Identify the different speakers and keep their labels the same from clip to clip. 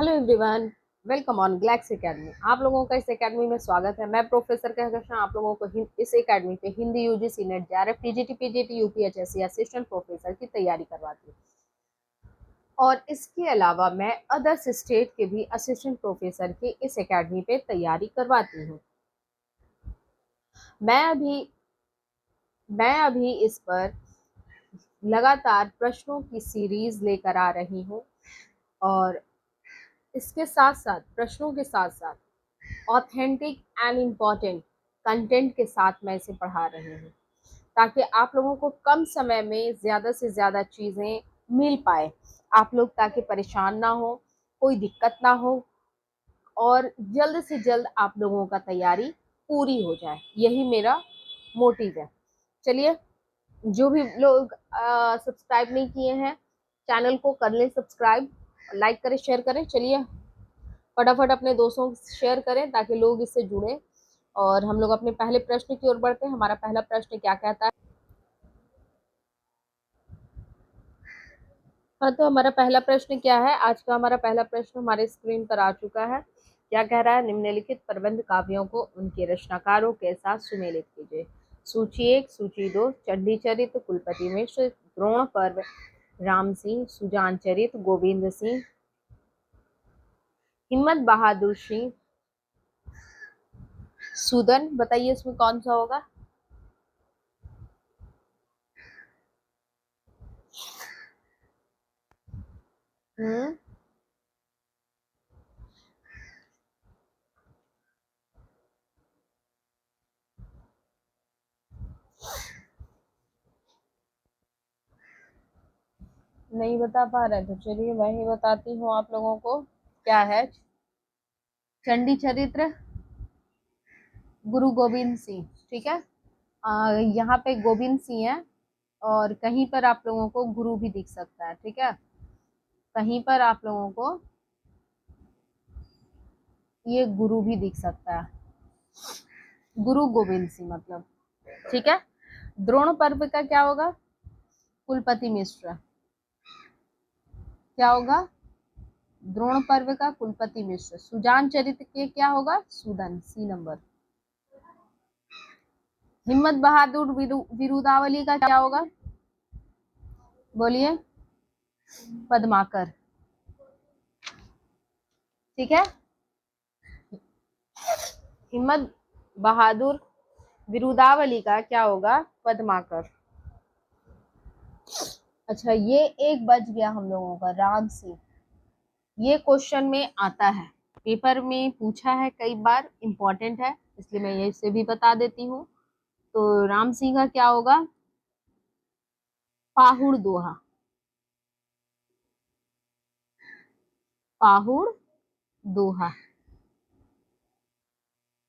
Speaker 1: Hello everyone, welcome on Glax academy. आप लोगों का इस एकेडमी में स्वागत है। मैं प्रोफेसर कहकशां आप लोगों को इस एकेडमी पे Hindi, UGC net, JRF, TGT, PGT, UPHSC assistant professor की तैयारी करवाती हूँ। और इसके अलावा मैं अदर्स स्टेट के भी असिस्टेंट प्रोफेसर की इस एकेडमी पे तैयारी करवाती हूँ। मैं अभी मैं अभी इस पर लगातार प्रश्नों की सीरीज लेकर आ रही हूँ और इसके साथ साथ प्रश्नों के साथ साथ ऑथेंटिक एंड इम्पॉर्टेंट कंटेंट के साथ मैं इसे पढ़ा रही हूँ, ताकि आप लोगों को कम समय में ज़्यादा से ज़्यादा चीज़ें मिल पाए। आप लोग ताकि परेशान ना हो, कोई दिक्कत ना हो और जल्द से जल्द आप लोगों का तैयारी पूरी हो जाए, यही मेरा मोटिव है। चलिए, जो भी लोग सब्सक्राइब नहीं किए हैं चैनल को कर लें सब्सक्राइब, लाइक करें, शेयर करें। चलिए फटाफट अपने दोस्तों को शेयर करें ताकि लोग इससे जुड़े और हम लोग अपने पहले प्रश्न की ओर बढ़ते हैं। हमारा पहला प्रश्न क्या कहता है? हाँ, तो हमारा पहला प्रश्न क्या है? आज का हमारा पहला प्रश्न हमारे स्क्रीन पर आ चुका है। क्या कह रहा है? निम्नलिखित प्रबंध काव्यों को उनके रचनाकारों के साथ सुमेलित कीजिए। सूची 1, सूची 2, चंडी चरित, कुलपति मिश्र, द्रोण पर्व, राम सिंह, सुजान चरित, गोविंद सिंह, हिम्मत बहादुर सिंह, सुदन। बताइए इसमें कौन सा होगा? हम्म नहीं बता पा रहे तो चलिए मैं ही बताती हूँ आप लोगों को। क्या है? चंडी चरित्र, गुरु गोविंद सिंह। ठीक है, यहाँ पे गोविंद सिंह है और कहीं पर आप लोगों को गुरु भी दिख सकता है। ठीक है, कहीं पर आप लोगों को ये गुरु भी दिख सकता है, गुरु गोविंद सिंह मतलब। ठीक है, द्रोण पर्व का क्या होगा? कुलपति मिश्र। क्या होगा? द्रोण पर्व का कुलपति मिश्र। सुजान चरित्र के क्या होगा? सुदन, सी नंबर। हिम्मत बहादुर विरुदावली का क्या होगा? बोलिए। पद्माकर। ठीक है, हिम्मत बहादुर विरुदावली का क्या होगा? पद्माकर। अच्छा, ये एक बच गया हम लोगों का, राम सिंह। ये क्वेश्चन में आता है, पेपर में पूछा है कई बार, इंपॉर्टेंट है इसलिए मैं ये से भी बता देती हूँ। तो राम सिंह का क्या होगा? पाहुड़ दोहा। पाहुड़ दोहा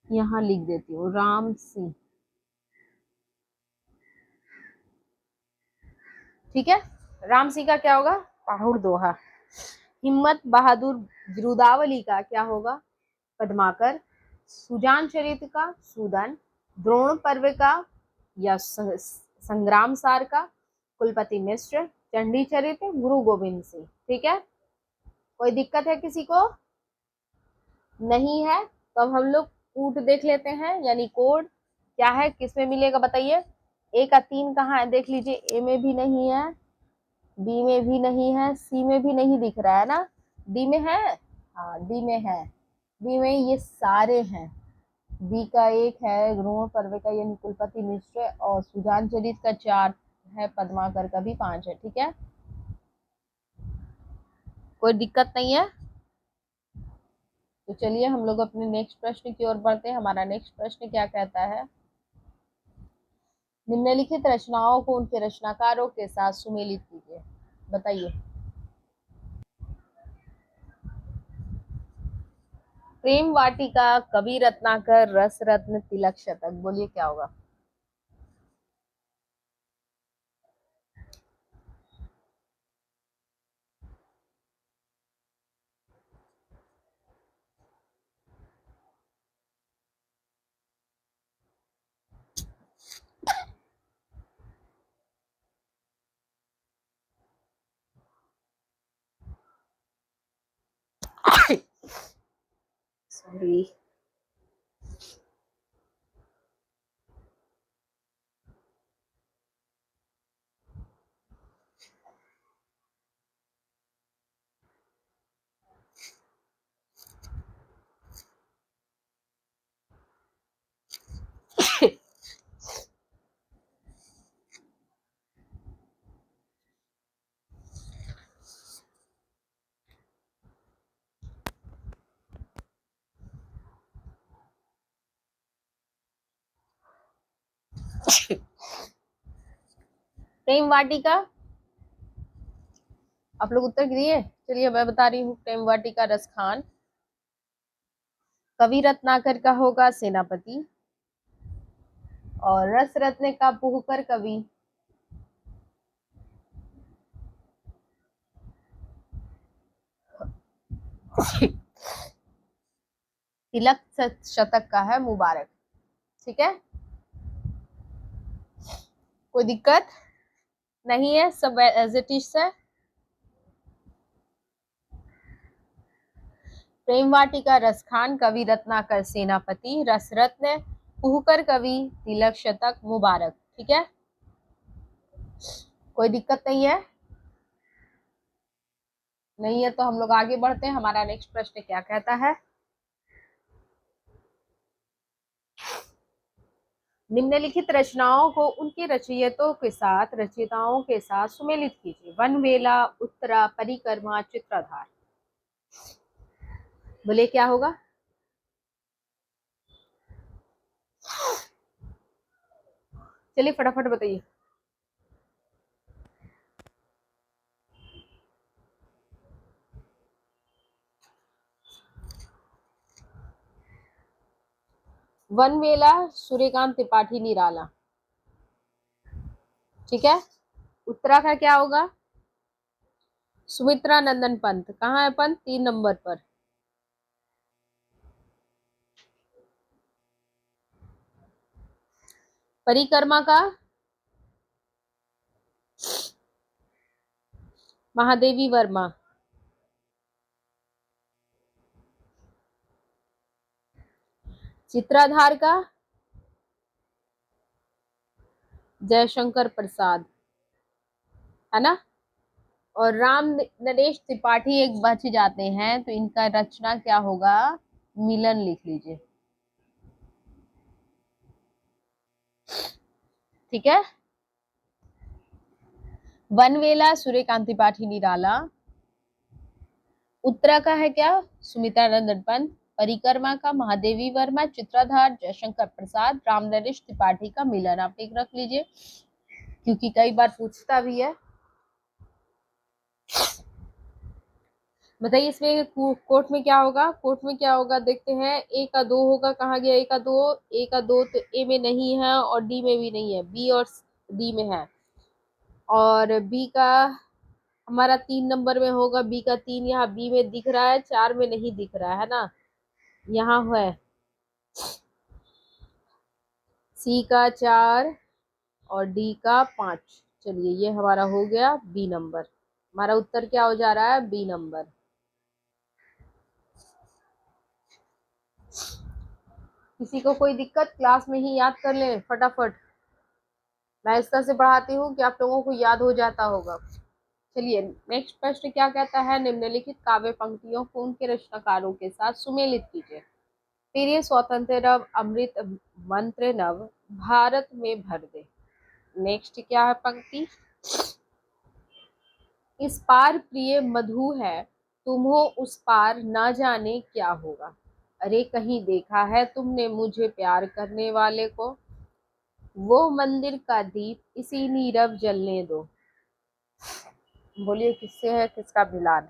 Speaker 1: यहाँ लिख देती हूँ, राम सिंह। ठीक है, राम सिंह का क्या होगा? पाहुड़ दोहा। हिम्मत बहादुर विरुदावली का क्या होगा? पद्माकर। सुजान चरित्र का सूदन। द्रोण पर्व का या संग्राम सार का कुलपति मिश्र। चंडी चरित्र गुरु गोविंद सिंह। ठीक है, कोई दिक्कत है किसी को? नहीं है तो अब हम लोग कूट देख लेते हैं, यानी कोड क्या है, किसमें मिलेगा बताइए। ए का 3 कहाँ है देख लीजिए। ए में भी नहीं है, बी में भी नहीं है, सी में भी नहीं दिख रहा है ना, डी में है। हाँ, डी में है। डी में ये सारे हैं। बी का 1 है, द्रोण पर्व का यानी कुलपति मिश्र, और सुजान चरित का 4 है, पद्माकर का भी 5 है। ठीक है, कोई दिक्कत नहीं है। तो चलिए हम लोग अपने नेक्स्ट प्रश्न की ओर बढ़ते हैं। हमारा नेक्स्ट प्रश्न क्या कहता है? निम्नलिखित रचनाओं को उनके रचनाकारों के साथ सुमेलित कीजिए। बताइए। प्रेम वाटिका, कवि रत्नाकर, रस रत्न, तिलक शतक। बोलिए क्या होगा? भी। प्रेम वाटिका, आप लोग उत्तर दिए। चलिए मैं बता रही हूँ, प्रेम वाटिका रस खान। कवि रत्नाकर का होगा सेनापति, और रस रत्न का पुहकर कवि। तिलक शतक का है मुबारक। ठीक है, कोई दिक्कत नहीं है, सब एज इट इज है। प्रेम वाटिका रस खान, कवि रत्नाकर सेनापति, रस रत्न पुहकर कवि, तिलक शतक मुबारक। ठीक है, कोई दिक्कत नहीं है। नहीं है तो हम लोग आगे बढ़ते हैं। हमारा नेक्स्ट प्रश्न क्या कहता है? निम्नलिखित रचनाओं को उनके रचयिताओं के साथ सुमेलित कीजिए। वनवेला, उत्तरा, परिक्रमा, चित्रधार। बोले क्या होगा? चलिए फटाफट बताइए। वनवेला सूर्यकांत त्रिपाठी निराला। ठीक है, उत्तरा का क्या होगा? सुमित्रा नंदन पंत। कहाँ है पंत? 3 नंबर पर। परिक्रमा का महादेवी वर्मा। चित्राधार का जयशंकर प्रसाद, है ना। और राम नरेश त्रिपाठी एक बच जाते हैं, तो इनका रचना क्या होगा? मिलन लिख लीजिए। ठीक है, वनवेला सूर्यकांत त्रिपाठी निराला, उत्तरा का है क्या? सुमित्रा नंदन पंत, परिक्रमा का महादेवी वर्मा, चित्राधार जयशंकर प्रसाद, राम नरेश त्रिपाठी का मिलन। आप एक रख लीजिए क्योंकि कई बार पूछता भी है। बताइए इसमें कोर्ट में क्या होगा? कोर्ट में क्या होगा देखते हैं। ए का 2 होगा, कहाँ गया ए का 2? ए का 2 तो ए में नहीं है और डी में भी नहीं है, बी और डी में है। और बी का हमारा 3 नंबर में होगा। बी का 3 यहाँ बी में दिख रहा है, 4 में नहीं दिख रहा है ना, यहाँ है। सी का 4 और डी का 5। चलिए ये हमारा हो गया बी नंबर। हमारा उत्तर क्या हो जा रहा है? B number. किसी को कोई दिक्कत? क्लास में ही याद कर ले फटाफट। मैं इस तरह से पढ़ाती हूँ कि आप लोगों को याद हो जाता होगा। चलिए नेक्स्ट प्रश्न क्या कहता है? निम्नलिखित काव्य पंक्तियों को उनके रचनाकारों के साथ सुमेलित कीजिए। प्रिय स्वतंत्र रव, अमृत मंत्र नव, भारत में भर दे। नेक्स्ट क्या है पंक्ति? इस पार प्रिय मधु है, तुम्हो उस पार ना जाने क्या होगा। अरे कहीं देखा है तुमने मुझे प्यार करने वाले को, वो मंदिर का दीप इसी नीरव जलने दो। बोलिए किससे है, किसका मिलान?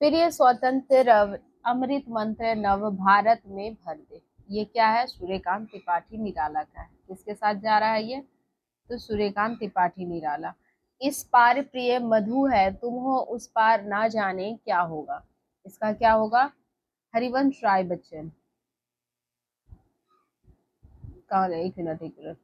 Speaker 1: प्रिय स्वतंत्र रव अमृत मंत्र नव भारत में भर दे। ये क्या है? सूर्यकांत त्रिपाठी निराला का है। किसके साथ जा रहा है ये? तो सूर्यकांत त्रिपाठी निराला। इस पार प्रिय मधु है, तुम हो उस पार ना जाने क्या होगा। इसका क्या होगा? हरिवंश राय बच्चन। कौन है? एक मिनट एक मिनट।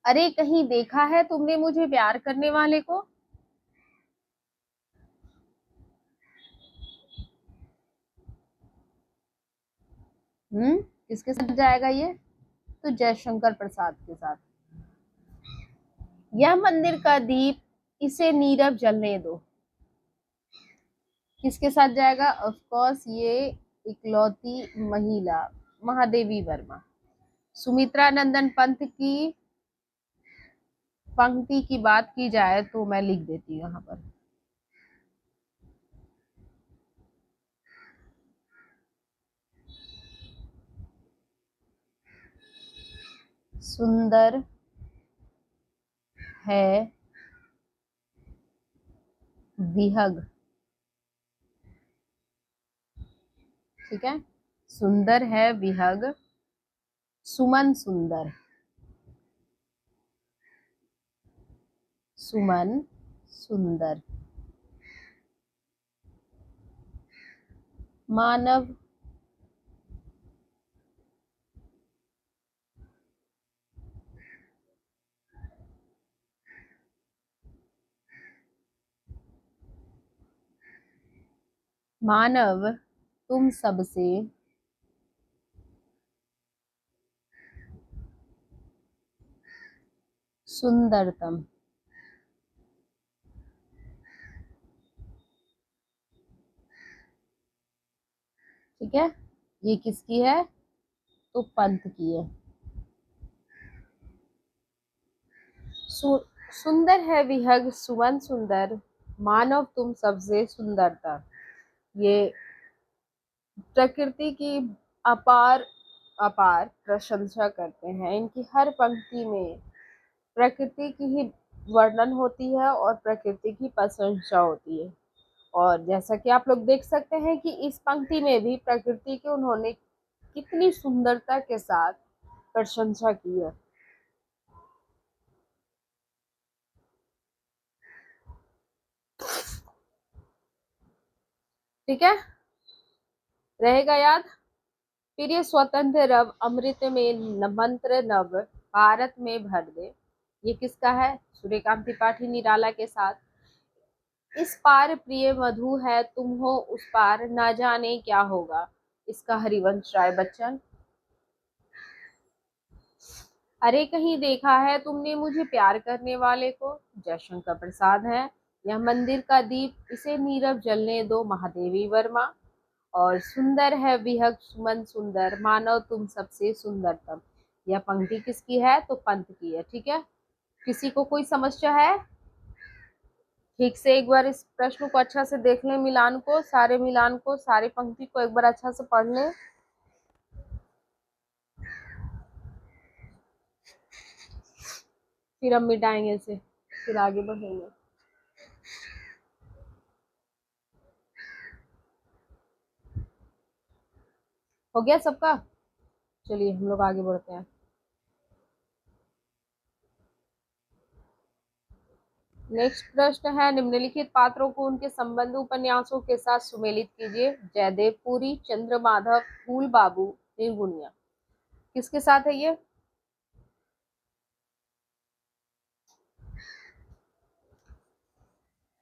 Speaker 1: अरे कहीं देखा है तुमने मुझे प्यार करने वाले को? किसके साथ जाएगा ये? तो जयशंकर प्रसाद के साथ। यह मंदिर का दीप, इसे नीरव जलने दो। किसके साथ जाएगा? ऑफ कोर्स ये इकलौती महिला महादेवी वर्मा। सुमित्रा नंदन पंत की पंक्ति की बात की जाए तो मैं लिख देती हूँ यहाँ पर। सुंदर है विहग। ठीक है, सुंदर है विहग सुमन सुंदर। सुमन सुंदर मानव मानव तुम सबसे सुंदरतम। ठीक है, ये किसकी है? तो पंत की है। सुंदर है विहग सुमन सुंदर, मानव तुम सबसे सुंदरता। ये प्रकृति की अपार अपार प्रशंसा करते हैं। इनकी हर पंक्ति में प्रकृति की ही वर्णन होती है और प्रकृति की प्रशंसा होती है। और जैसा कि आप लोग देख सकते हैं कि इस पंक्ति में भी प्रकृति की उन्होंने कितनी सुंदरता के साथ प्रशंसा की है। ठीक है, रहेगा याद। फिर ये स्वतंत्र रव अमृत में मंत्र नव भारत में भर दे। ये किसका है? सूर्यकांत त्रिपाठी निराला के साथ। इस पार प्रिय मधु है, तुम हो उस पार ना जाने क्या होगा। इसका हरिवंश राय बच्चन। अरे कहीं देखा है तुमने मुझे प्यार करने वाले को? जयशंकर प्रसाद है। यह मंदिर का दीप, इसे नीरव जलने दो। महादेवी वर्मा। और सुंदर है विहग सुमन सुंदर, मानव तुम सबसे सुंदरतम। यह पंक्ति किसकी है? तो पंत की है। ठीक है, किसी को कोई समस्या है? ठीक से एक बार इस प्रश्न को अच्छा से देख लें, मिलान को, सारे मिलान को, सारी पंक्ति को एक बार अच्छा से पढ़ लें। फिर हम मिटाएंगे इसे, फिर आगे बढ़ेंगे। हो गया सबका? चलिए हम लोग आगे बढ़ते हैं। नेक्स्ट प्रश्न है, निम्नलिखित पात्रों को उनके संबंध उपन्यासों के साथ सुमेलित कीजिए। जयदेव पुरी, चंद्र माधव, फूल बाबू, निर्गुणिया। किसके साथ है ये?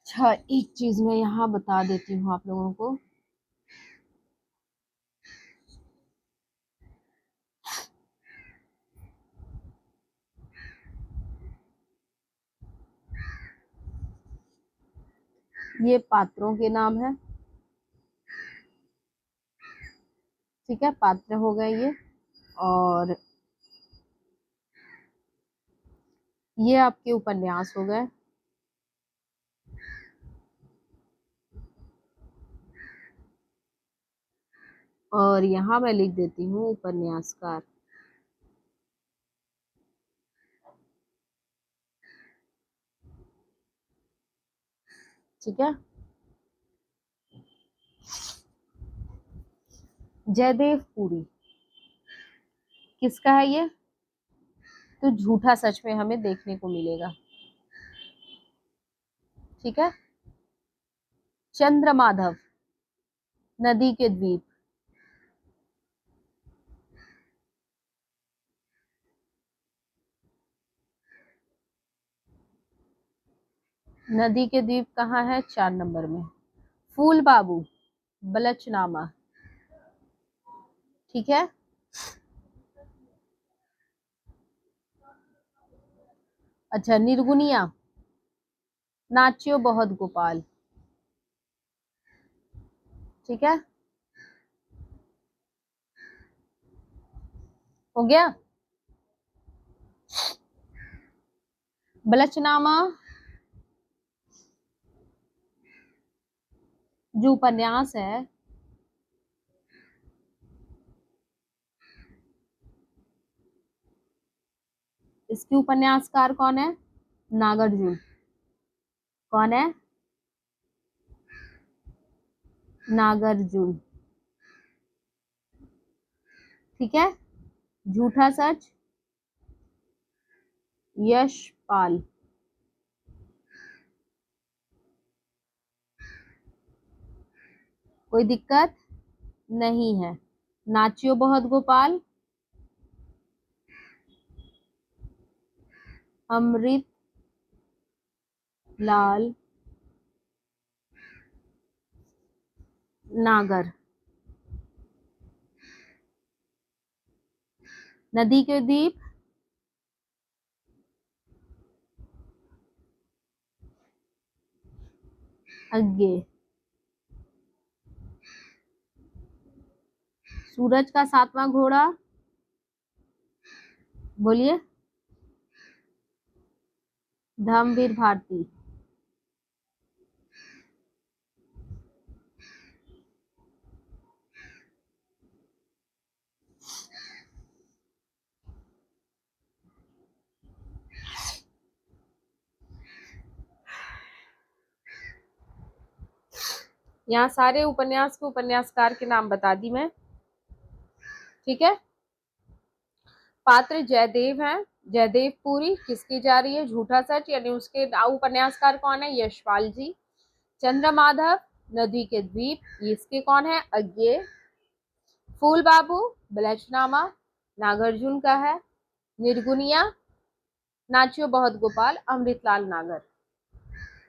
Speaker 1: अच्छा, एक चीज मैं यहाँ बता देती हूँ आप लोगों को। ये पात्रों के नाम है। ठीक है, पात्र हो गए ये। और ये आपके उपन्यास हो गए। और यहाँ मैं लिख देती हूँ उपन्यासकार। ठीक है। जयदेव पुरी किसका है ये? तो झूठा सच में हमें देखने को मिलेगा। ठीक है। चंद्रमाधव नदी के द्वीप, नदी के द्वीप कहाँ है? 4 नंबर में। फूल बाबू बलचनामा, ठीक है। अच्छा, निर्गुनिया नाच्यो बहुत गोपाल, ठीक है। हो गया। बलचनामा जो उपन्यास है, इसकी उपन्यासकार कौन है? नागार्जुन। कौन है? नागार्जुन, ठीक है। झूठा सच यशपाल, कोई दिक्कत नहीं है। नाचियो बहुत गोपाल अमृत लाल नागर, नदी के द्वीप अज्ञे, सूरज का 7वां घोड़ा बोलिए। धर्मवीर भारती, यहाँ सारे उपन्यास के उपन्यासकार के नाम बता दी मैं, ठीक है। पात्र जयदेव हैं, जयदेव पुरी किसकी जा रही है? झूठा सच, यानी उसके उपन्यासकार कौन है? यशपाल जी। चंद्रमाधव नदी के द्वीप, इसके कौन है? अज्ञे। फूल बाबू बलचनामा नागार्जुन का है। निर्गुनिया नाचियो बहुत गोपाल अमृतलाल नागर।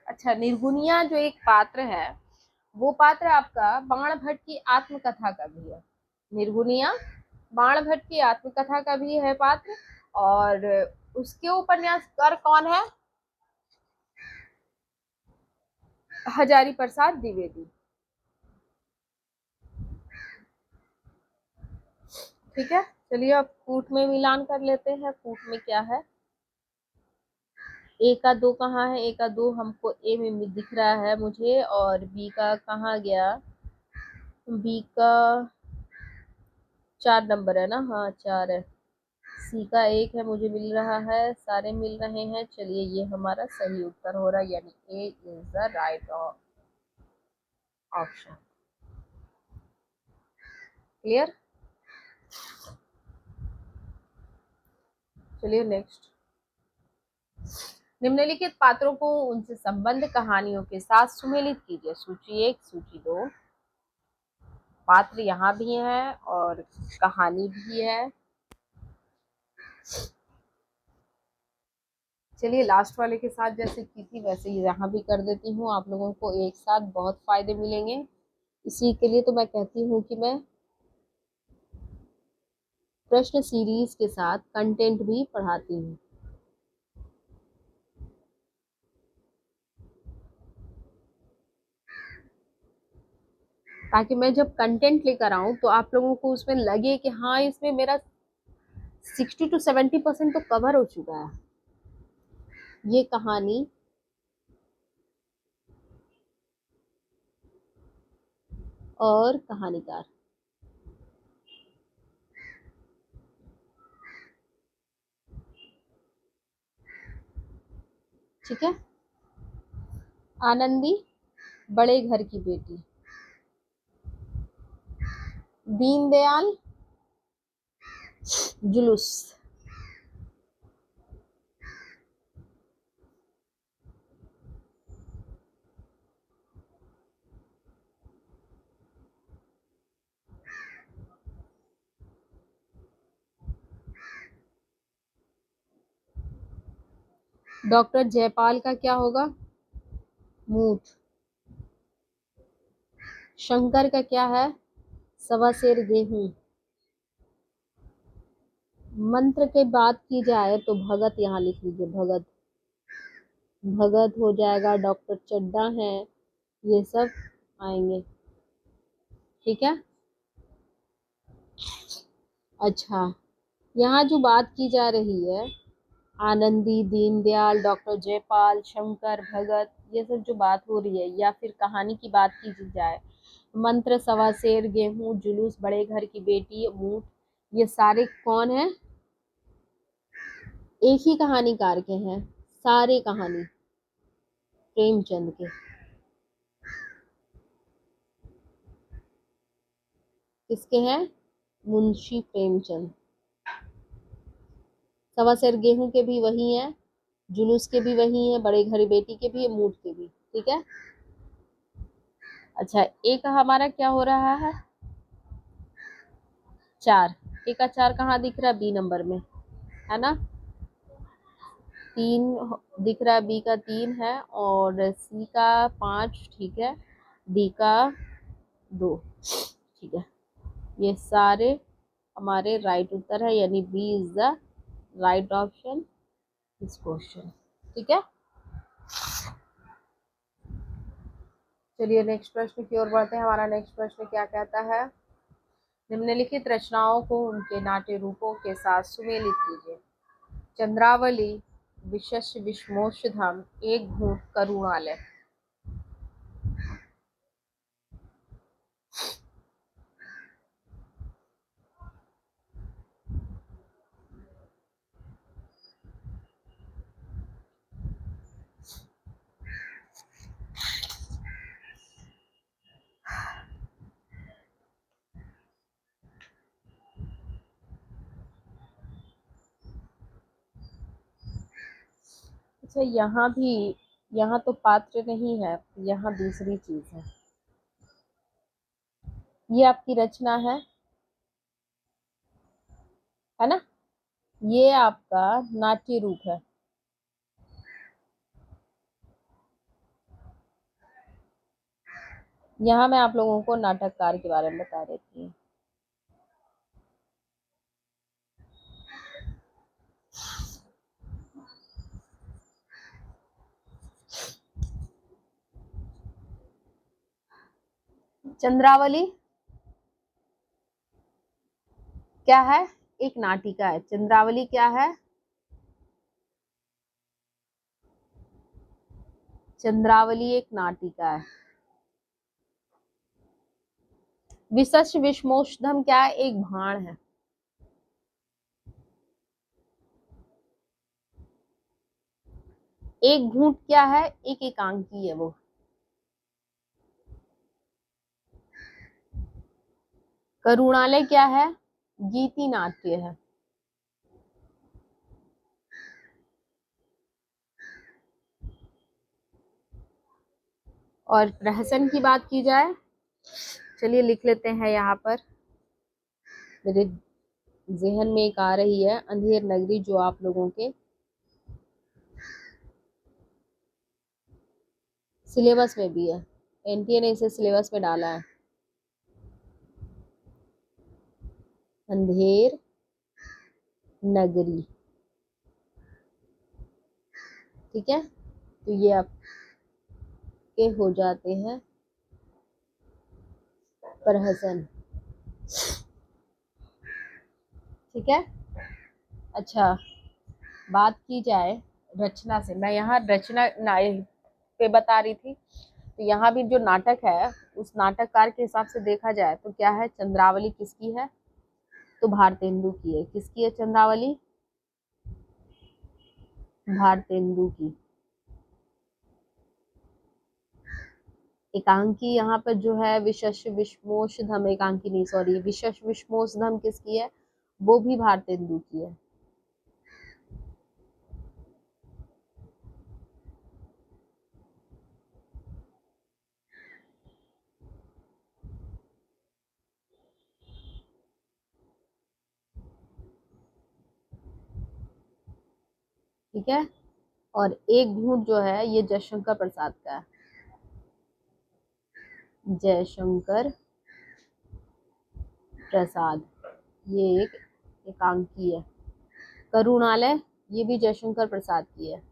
Speaker 1: अच्छा, निर्गुनिया जो एक पात्र है, वो पात्र आपका बाण भट्ट की आत्मकथा का भी है। निर्गुनिया बाण भट्ट की आत्मकथा का भी है पात्र, और उसके उपन्यासकार कौन है? हजारी प्रसाद द्विवेदी, ठीक है। चलिए अब कूट में मिलान कर लेते हैं। कूट में क्या है? ए का 2 कहाँ है? ए का 2 हमको ए में दिख रहा है मुझे, और बी का कहाँ गया? बी का 4 नंबर है ना? हाँ 4 है। सी का 1 है, मुझे मिल रहा है, सारे मिल रहे हैं। चलिए ये हमारा सही उत्तर हो रहा है, यानी A is the right option. Clear? चलिए नेक्स्ट। निम्नलिखित पात्रों को उनसे संबंध कहानियों के साथ सुमेलित कीजिए। सूची 1, सूची 2। पात्र यहाँ भी है और कहानी भी है। चलिए लास्ट वाले के साथ जैसे की थी वैसे ही यहाँ भी कर देती हूँ, आप लोगों को एक साथ बहुत फायदे मिलेंगे। इसी के लिए तो मैं कहती हूँ कि मैं प्रश्न सीरीज के साथ कंटेंट भी पढ़ाती हूँ, ताकि मैं जब कंटेंट लेकर आऊं तो आप लोगों को उसमें लगे कि हाँ इसमें मेरा 60 to 70% तो कवर हो चुका है। ये कहानी और कहानीकार, ठीक है। आनंदी बड़े घर की बेटी, दीनदयाल जुलूस, डॉक्टर जयपाल का क्या होगा? मूठ, शंकर का क्या है? सवा सेर गेहूं। मंत्र की बात की जाए तो भगत यहाँ लिख लीजिए, भगत, भगत हो जाएगा, डॉक्टर चड्डा है, ये सब आएंगे। ठीक है। अच्छा, यहाँ जो बात की जा रही है, आनंदी, दीनदयाल, डॉक्टर जयपाल, शंकर, भगत, ये सब जो बात हो रही है, या फिर कहानी की बात की जाए, मंत्र, सवा शेर, गेहूं, जुलूस, बड़े घर की बेटी, ऊंट, ये सारे कौन है? एक ही कहानीकार के हैं सारे कहानी, प्रेमचंद के। किसके हैं? मुंशी प्रेमचंद। सवा शेर गेहूं के भी वही हैं, जुलूस के भी वही हैं, बड़े घर बेटी के भी, ऊंट के भी। ठीक है। अच्छा, एक हमारा क्या हो रहा है? 4। ए का 4 कहाँ दिख रहा है? बी नंबर में, है ना। 3 दिख रहा है, बी का 3 है, और सी का 5, ठीक है, डी का 2, ठीक है। ये सारे हमारे राइट उत्तर है, यानी B is the right option इस क्वेश्चन। ठीक है। चलिए नेक्स्ट प्रश्न की ओर बढ़ते हैं। हमारा नेक्स्ट प्रश्न क्या कहता है? निम्नलिखित रचनाओं को उनके नाट्य रूपों के साथ सुमेलित कीजिए। चंद्रावली, विशस्य विषमोषधम, एक घूंट करुणालय। अच्छा, यहाँ तो पात्र नहीं है, यहाँ दूसरी चीज है। ये आपकी रचना है ना, ये आपका नाट्य रूप है। यहाँ मैं आप लोगों को नाटककार के बारे में बता देती हूँ। चंद्रावली क्या है? एक नाटिका है। चंद्रावली क्या है? चंद्रावली एक नाटिका है। विशस्य विषमोषधम क्या है? एक भाण है। एक घूंट क्या है? एक एकांकी है वो। करुणालय क्या है? गीति नाट्य है। और प्रहसन की बात की जाए, चलिए लिख लेते हैं यहाँ पर, मेरे जहन में एक आ रही है, अंधेर नगरी, जो आप लोगों के सिलेबस में भी है, एनटीए ने इसे सिलेबस में डाला है। अंधेर नगरी, ठीक है। तो ये आपके हो जाते हैं प्रहसन। ठीक है। अच्छा, बात की जाए रचना से, मैं यहाँ रचना पे बता रही थी, तो यहाँ भी जो नाटक है, उस नाटककार के हिसाब से देखा जाए तो क्या है? चंद्रावली किसकी है? तो भारतेंदु की है। किसकी है चंद्रावली? भारतेंदु की। एकांकी यहाँ पर जो है विशेष विषमोषधम, एकांकी नहीं सॉरी, विशेष विषमोषधम किसकी है, वो भी भारतेंदु की है। ठीक है, और एक घूंट जो है ये जयशंकर प्रसाद का है, जयशंकर प्रसाद, ये एक एकांकी है। करुणालय, ये भी जयशंकर प्रसाद की है।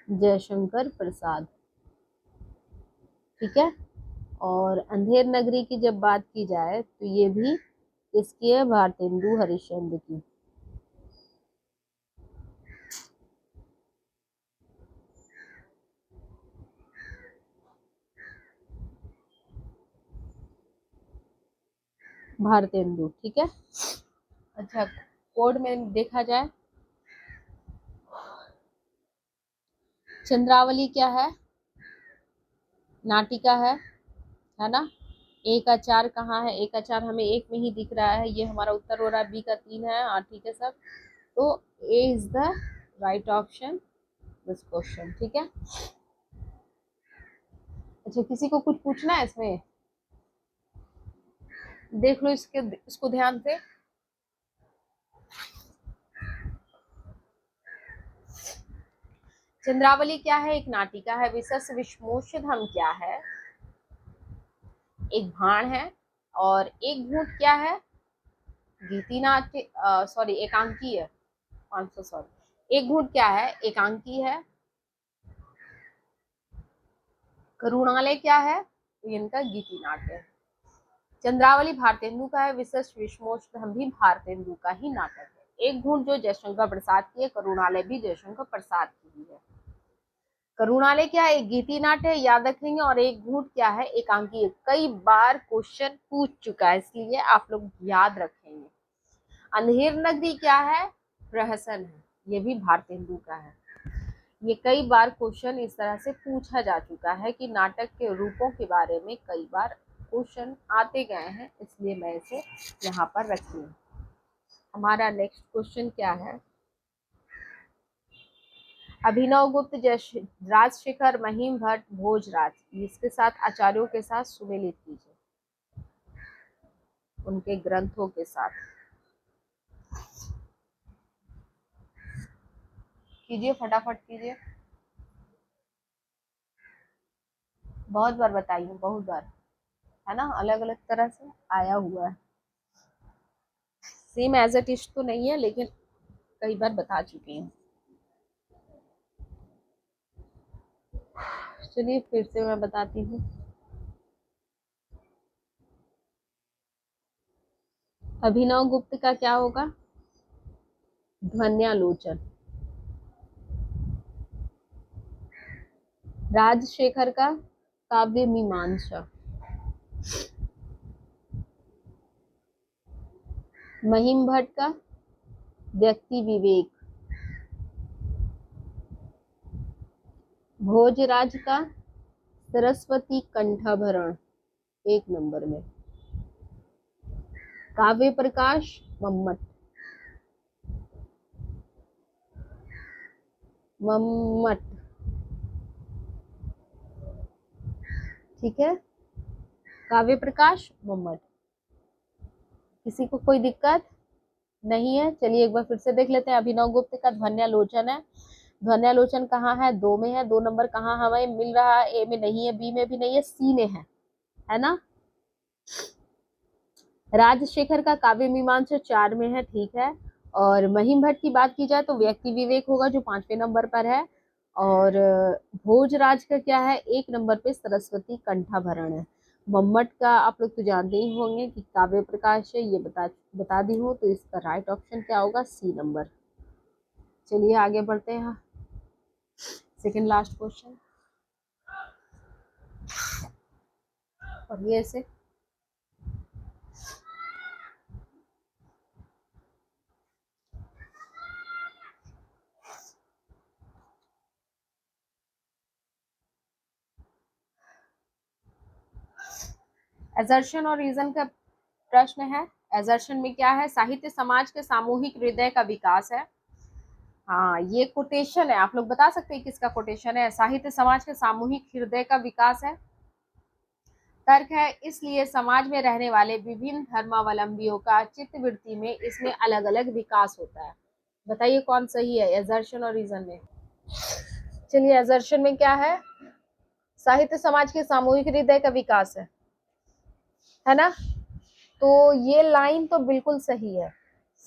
Speaker 1: जयशंकर प्रसाद, ठीक है। और अंधेर नगरी की जब बात की जाए तो ये भी किसकी है, भारतेंदु हरिश्चंद्र की। भारतेंदु, ठीक है। अच्छा, कोड में देखा जाए, चंद्रावली क्या है, नाटिका है ना। ए का 4 कहाँ है, ए का 4 हमें एक में ही दिख रहा है, ये हमारा उत्तर हो रहा है, बी का 3 है। हाँ ठीक है सब, तो A is the right option this question, ठीक है। अच्छा, किसी को कुछ पूछना है इसमें, देख लो इसको ध्यान से। चंद्रावली क्या है, एक नाटिका है। विशेष विषमोषधम क्या है, एक भाण है। और एक घूंट क्या है, गीतिनाट्य सॉरी एकांकी है, 500 सॉरी, एक घूंट क्या है, एकांकी है। करुणालय क्या है, तो इनका गीतिनाट्य है। चंद्रावली भारतेंदु का है, विशेष विषमोषधम भी भारतेंदु का ही नाटक है। एक घूंट जो जयशंकर प्रसाद की है, करुणालय भी जयशंकर प्रसाद की ही है। करुणालय क्या है, एक गीति नाट्य है, याद रखेंगे। और एक घूंट क्या है, एकांकी है। कई बार क्वेश्चन पूछ चुका है, इसलिए आप लोग याद रखेंगे। अंधेर नगरी क्या है, प्रहसन है, ये भी भारतेंदु का है। ये कई बार क्वेश्चन इस तरह से पूछा जा चुका है कि नाटक के रूपों के बारे में कई बार क्वेश्चन आते गए हैं, इसलिए मैं इसे यहाँ पर रखी हूँ। हमारा नेक्स्ट क्वेश्चन क्या है, अभिनव गुप्त, राजशेखर, महिम भट्ट, भोजराज, इसके साथ आचार्यों के साथ सुमेलित कीजिए, उनके ग्रंथों के साथ कीजिए, फटाफट कीजिए। बहुत बार बताई हूँ, बहुत बार, है ना, अलग अलग तरह से आया हुआ है, सेम एज इट इज तो नहीं है, लेकिन कई बार बता चुकी हूँ। चलिए फिर से मैं बताती हूँ। अभिनव गुप्त का क्या होगा, ध्वन्यालोचन। राजशेखर का काव्य मीमांसा। महिम भट्ट का व्यक्ति विवेक। भोजराज का सरस्वती कंठाभरण, एक नंबर में। काव्य प्रकाश मम्मट, मम्मट, ठीक है, काव्य प्रकाश मम्मट। किसी को कोई दिक्कत नहीं है, चलिए एक बार फिर से देख लेते हैं। अभिनव गुप्त का ध्वन्यालोचन है, ध्वन्यालोचन कहाँ है, 2 में है, 2 नंबर कहाँ हमें मिल रहा है, ए में नहीं है, बी में भी नहीं है, सी में है ना। राजशेखर का काव्य मीमांसा 4 में है, ठीक है। और महिम भट्ट की बात की जाए तो व्यक्ति विवेक होगा, जो 5वें नंबर पर है। और भोजराज का क्या है, 1 नंबर पे सरस्वती कंठाभरण है। मम्मट का आप लोग तो जानते ही होंगे कि काव्य प्रकाश है, ये बता दी हूँ, तो इसका राइट ऑप्शन क्या होगा, सी नंबर। चलिए आगे बढ़ते हैं, सेकंड लास्ट क्वेश्चन, और ये ऐसे एजर्शन और रीजन का प्रश्न है। एजर्शन में क्या है, साहित्य समाज के सामूहिक हृदय का विकास है। हाँ, ये कोटेशन है, आप लोग बता सकते हैं किसका कोटेशन है। साहित्य समाज के सामूहिक हृदय का विकास है। तर्क है, इसलिए समाज में रहने वाले विभिन्न धर्मावलंबियों का चित्तवृत्ति में इसमें अलग अलग विकास होता है। बताइए कौन सही है एजर्शन और रीजन में। चलिए, एजर्शन में क्या है, साहित्य समाज के सामूहिक हृदय का विकास है ना। तो ये लाइन तो बिल्कुल सही है,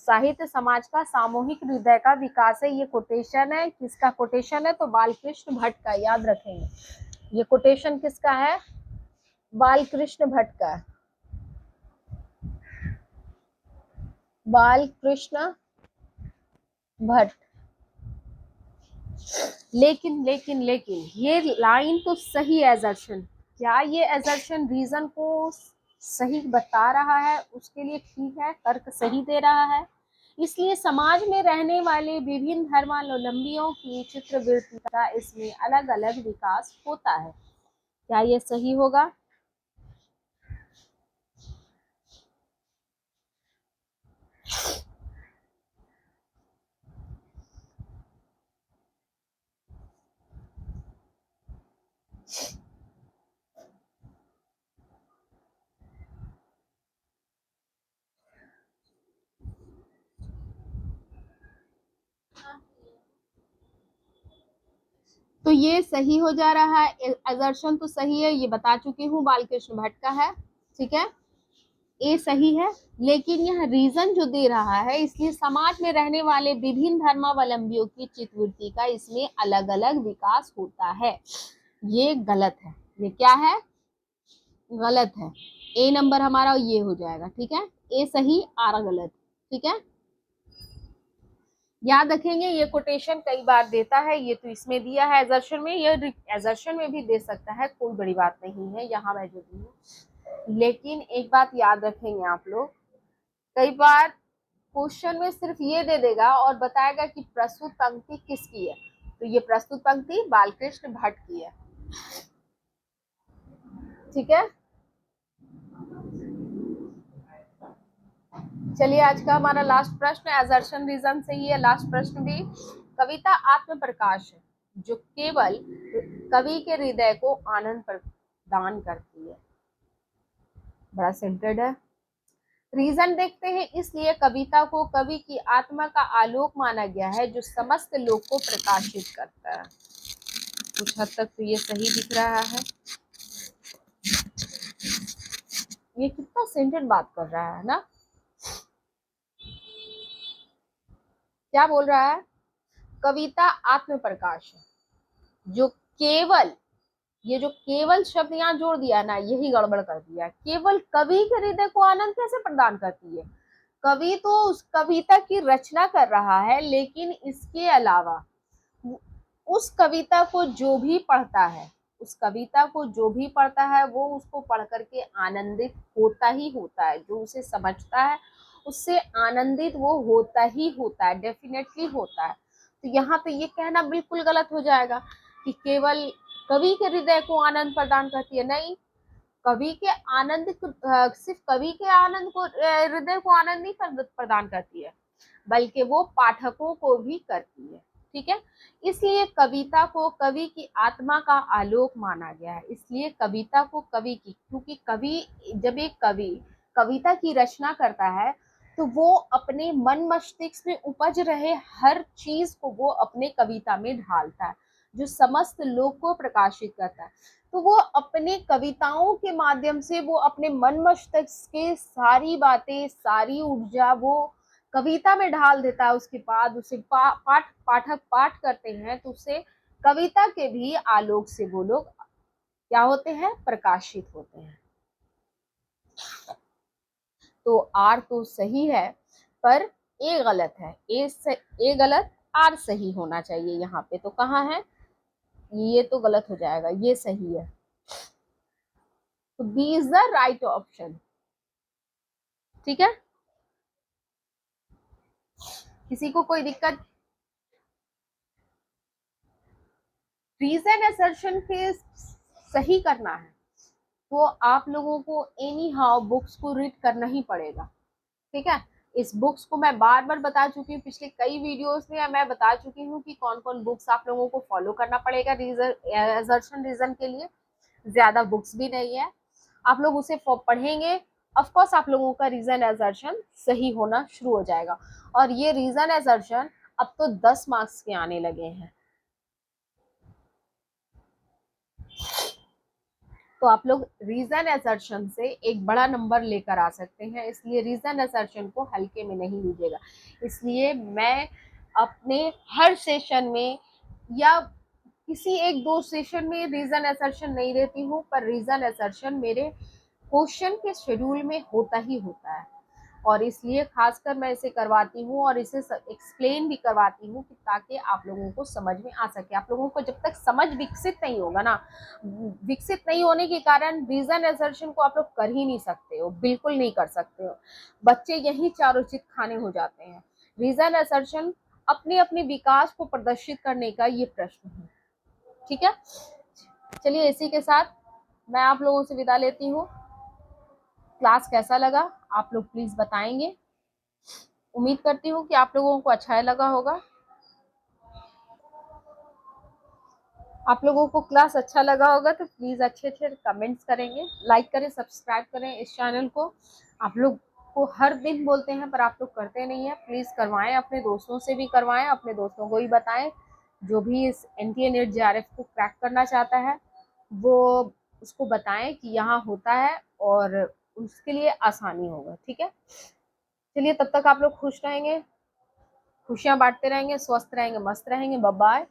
Speaker 1: साहित्य समाज का सामूहिक हृदय का विकास है। ये कोटेशन है, किसका कोटेशन है, तो बालकृष्ण भट्ट का, याद रखेंगे। ये कोटेशन किसका है, बालकृष्ण भट्ट का, बालकृष्ण भट्ट। लेकिन लेकिन लेकिन ये लाइन तो सही एजर्शन, क्या ये एजर्शन रीजन को सही बता रहा है, उसके लिए ठीक है, तर्क सही दे रहा है। इसलिए समाज में रहने वाले विभिन्न धर्मावलंबियों की चित्रवृत्ति का इसमें अलग अलग विकास होता है। क्या ये सही होगा। तो ये सही हो जा रहा है, एजर्शन तो सही है, ये बता चुकी हूँ, बालकृष्ण भट्ट का है। ठीक है, ए सही है। लेकिन यह रीजन जो दे रहा है, इसलिए समाज में रहने वाले विभिन्न धर्मावलंबियों की चित्तवृत्ति का इसमें अलग अलग विकास होता है। ये गलत है, ये क्या है, गलत है। ए नंबर हमारा ये हो जाएगा। ठीक है, ए सही, आर गलत। ठीक है, याद रखेंगे, ये कोटेशन कई बार देता है, ये तो इसमें दिया है एजर्शन में, ये एजर्शन में भी दे सकता है, कोई बड़ी बात नहीं है, यहाँ मैं जो दी हूँ। लेकिन एक बात याद रखेंगे आप लोग, कई बार क्वेश्चन में सिर्फ ये दे देगा और बताएगा कि प्रस्तुत पंक्ति किसकी है, तो ये प्रस्तुत पंक्ति बालकृष्ण भट्ट की है। ठीक है, चलिए आज का हमारा लास्ट प्रश्न एजर्शन रीजन से ही है, लास्ट प्रश्न भी। कविता आत्म प्रकाश है जो केवल कवि के हृदय को आनंद प्रदान करती है। बड़ा सेंटेड है। रीजन देखते हैं, इसलिए कविता को कवि की आत्मा का आलोक माना गया है जो समस्त लोक को प्रकाशित करता है। कुछ हद तक तो ये सही दिख रहा है। ये कितना सेंटेड बात कर रहा है ना, क्या बोल रहा है, कविता आत्म प्रकाश है जो केवल, ये जो केवल शब्द यहाँ जोड़ दिया ना, यही गड़बड़ कर दिया। केवल कवि के हृदय को आनंद कैसे प्रदान करती है, कवि तो उस कविता की रचना कर रहा है, लेकिन इसके अलावा उस कविता को जो भी पढ़ता है, उस कविता को जो भी पढ़ता है वो उसको पढ़ करके आनंदित होता ही होता है, जो उसे समझता है उससे आनंदित वो होता ही होता है, डेफिनेटली होता है। तो यहाँ पे ये कहना बिल्कुल गलत हो जाएगा कि केवल कवि के हृदय को आनंद प्रदान करती है, नहीं, कवि के आनंद सिर्फ कवि के आनंद को, हृदय को आनंद नहीं प्रदान करती है, बल्कि वो पाठकों को भी करती है। ठीक है, इसलिए कविता को कवि की आत्मा का आलोक माना गया है। इसलिए कविता को कवि की, क्योंकि कवि, जब एक कवि कविता की रचना करता है तो वो अपने मन मस्तिष्क में उपज रहे हर चीज को वो अपने कविता में ढालता है, जो समस्त लोक को प्रकाशित करता है। तो वो अपने कविताओं के माध्यम से वो अपने मन मस्तिष्क के सारी बातें, सारी ऊर्जा वो कविता में ढाल देता है। उसके बाद उसे पाठक पाठ करते हैं तो उसे कविता के भी आलोक से वो लोग क्या होते हैं, प्रकाशित होते हैं। तो आर तो सही है, पर ए गलत है। ए गलत, आर सही होना चाहिए यहाँ पे। तो कहाँ है, ये तो गलत हो जाएगा, ये सही है। तो B is the right option. ठीक है, किसी को कोई दिक्कत। रीजन असर्शन के सही करना है, वो आप लोगों को एनी हाउ बुक्स को रीड करना ही पड़ेगा, ठीक है। इस बुक्स को मैं बार बार बता चुकी हूँ, पिछले कई वीडियोस में मैं बता चुकी हूँ कि कौन कौन बुक्स आप लोगों को फॉलो करना पड़ेगा रीजन रीजन के लिए। ज्यादा बुक्स भी नहीं है, आप लोग उसे पढ़ेंगे, ऑफ कोर्स आप लोगों का रीजन एजर्शन सही होना शुरू हो जाएगा। और ये रीजन एजर्शन अब तो 10 मार्क्स के आने लगे हैं, तो आप लोग रीजन असर्शन से एक बड़ा नंबर लेकर आ सकते हैं, इसलिए रीजन असर्शन को हल्के में नहीं लीजिएगा। इसलिए मैं अपने हर सेशन में या किसी एक दो सेशन में रीजन असर्शन नहीं देती हूँ, पर रीजन असर्शन मेरे क्वेश्चन के शेड्यूल में होता ही होता है, और इसलिए खासकर मैं इसे करवाती हूँ और इसे एक्सप्लेन भी करवाती हूँ, ताकि आप लोगों को समझ में आ सके। आप लोगों को जब तक समझ विकसित नहीं होगा ना, विकसित नहीं होने के कारण रीजन असर्शन को आप लोग कर ही नहीं सकते हो, बिल्कुल नहीं कर सकते हो। बच्चे यही चारों चित खाने हो जाते हैं। रीजन असर्शन अपने अपने विकास को प्रदर्शित करने का ये प्रश्न है, ठीक है। चलिए इसी के साथ मैं आप लोगों से विदा लेती हूँ। क्लास कैसा लगा आप लोग प्लीज बताएंगे। उम्मीद करती हूँ कि आप लोगों को अच्छा लगा होगा। आप लोगों को क्लास अच्छा लगा होगा तो प्लीज अच्छे अच्छे कमेंट्स करेंगे, लाइक करें, सब्सक्राइब करें इस चैनल को। आप लोग को हर दिन बोलते हैं पर आप लोग करते नहीं है, प्लीज करवाएं, अपने दोस्तों से भी करवाएं, अपने दोस्तों को भी बताएं। जो भी इस NTA NET JRF को क्रैक करना चाहता है वो उसको बताएं कि यहाँ होता है और उसके लिए आसानी होगा, ठीक है। चलिए तब तक आप लोग खुश रहेंगे, खुशियां बांटते रहेंगे, स्वस्थ रहेंगे, मस्त रहेंगे। Bye bye.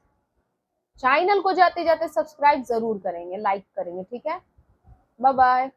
Speaker 1: चैनल को जाते जाते सब्सक्राइब जरूर करेंगे, लाइक करेंगे, ठीक है। Bye bye.